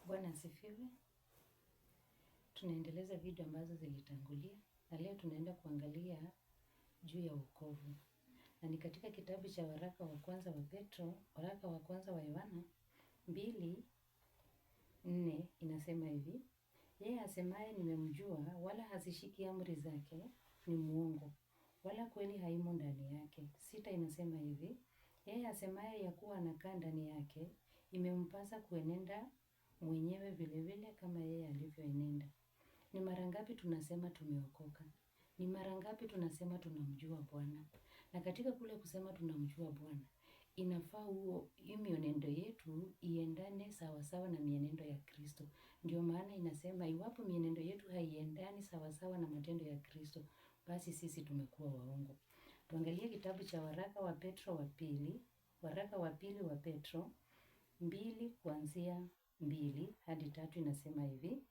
Bwana asifiwe. Tunaendeleza video ambazo zilitangulia na leo tunaenda kuangalia juu ya wokovu. Na ni katika kitabu cha waraka wa kwanza wa Petro, waraka wa kwanza wa Yohana 2:4 inasema hivi: yeye asemaye nimemjua wala hazishiki amri zake ni muongo, wala kweli haimo ndani yake. 6 inasema hivi: yeye asemaye ya kuwa anakaa ndani yake imempasa kuenenda mwenyewe vile kama yeye alivyoenenda. Ni mara ngapi tunasema tumeokoka? Ni mara ngapi tunasema tunamjua Bwana? Na katika kule kusema tunamjua Bwana, inafaa hii mienendo yetu iendane sawasawa na mienendo ya Kristo. Ndio maana inasema iwapo mienendo yetu haiendani sawasawa na matendo ya Kristo, basi sisi tumekuwa waongo. Tuangalie kitabu cha waraka wa pili wa Petro 2 kuanzia 2 hadi 3 inasema hivi: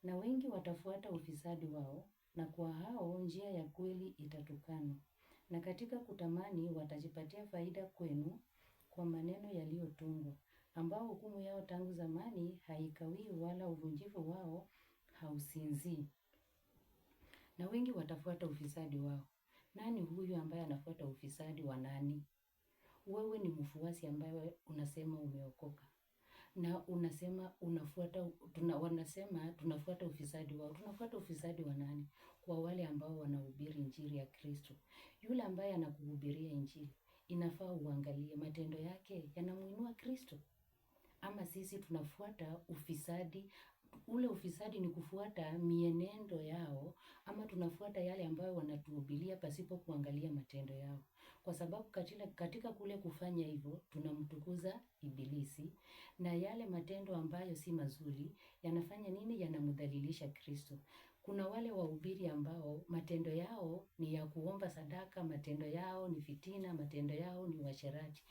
na wengi watafuata ufisadi wao, na kwa hao njia ya kweli itatukanwa. Na katika kutamani watajipatia faida kwenu kwa maneno yaliyotungwa, ambao hukumu yao tangu zamani haikawii, wala uvunjifu wao hausinzii. Na wengi watafuata ufisadi wao. Nani huyu ambaye anafuata ufisadi wa nani? Wewe ni mfuasi ambaye unasema umeokoka na unasema tunafuata ufisadi wao. Tunafuata ufisadi wa nani? Kwa wale ambao wanahubiri injili ya Kristo. Yule ambaye anakuhubiria injili, inafaa uangalie matendo yake yanamuinua Kristo, ama sisi tunafuata ufisadi. Ule ufisadi ni kufuata mienendo yao, ama tunafuata yale ambayo wanatuhubiria pasipo kuangalia matendo yao. Kwa sababu katika kule kufanya hivyo tunamtukuza Ibilisi, na yale matendo ambayo si mazuri yanafanya nini? Yanamdhalilisha Kristo. Kuna wale wahubiri ambao matendo yao ni ya kuomba sadaka, matendo yao ni fitina, matendo yao ni uasherati.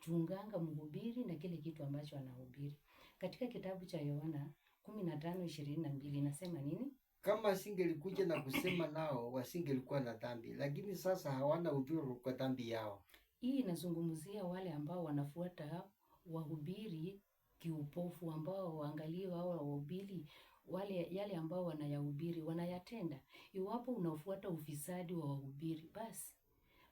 Chunganga mhubiri na kile kitu ambacho anahubiri. Katika kitabu cha Yohana 15:22 inasema nini? Kama singelikuja na kusema nao wasingelikuwa na dhambi, lakini sasa hawana udhuru kwa dhambi yao. Hii inazungumzia wale ambao wanafuata wahubiri kiupofu, ambao waangalie wao wahubiri yale ambao wanayahubiri wanayatenda. Iwapo unafuata ufisadi wa wahubiri, basi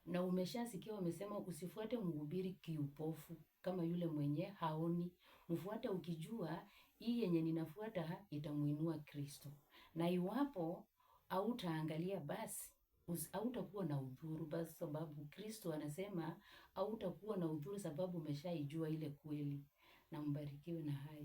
na umeshasikia wamesema usifuate mhubiri kiupofu kama yule mwenye haoni. Mfuate ukijua hii yenye ninafuata itamuinua Kristo. Na iwapo hautaangalia, basi hautakuwa na udhuru, basi sababu Kristo anasema hautakuwa na udhuru sababu umeshaijua ile kweli. Na mbarikiwe na hayo.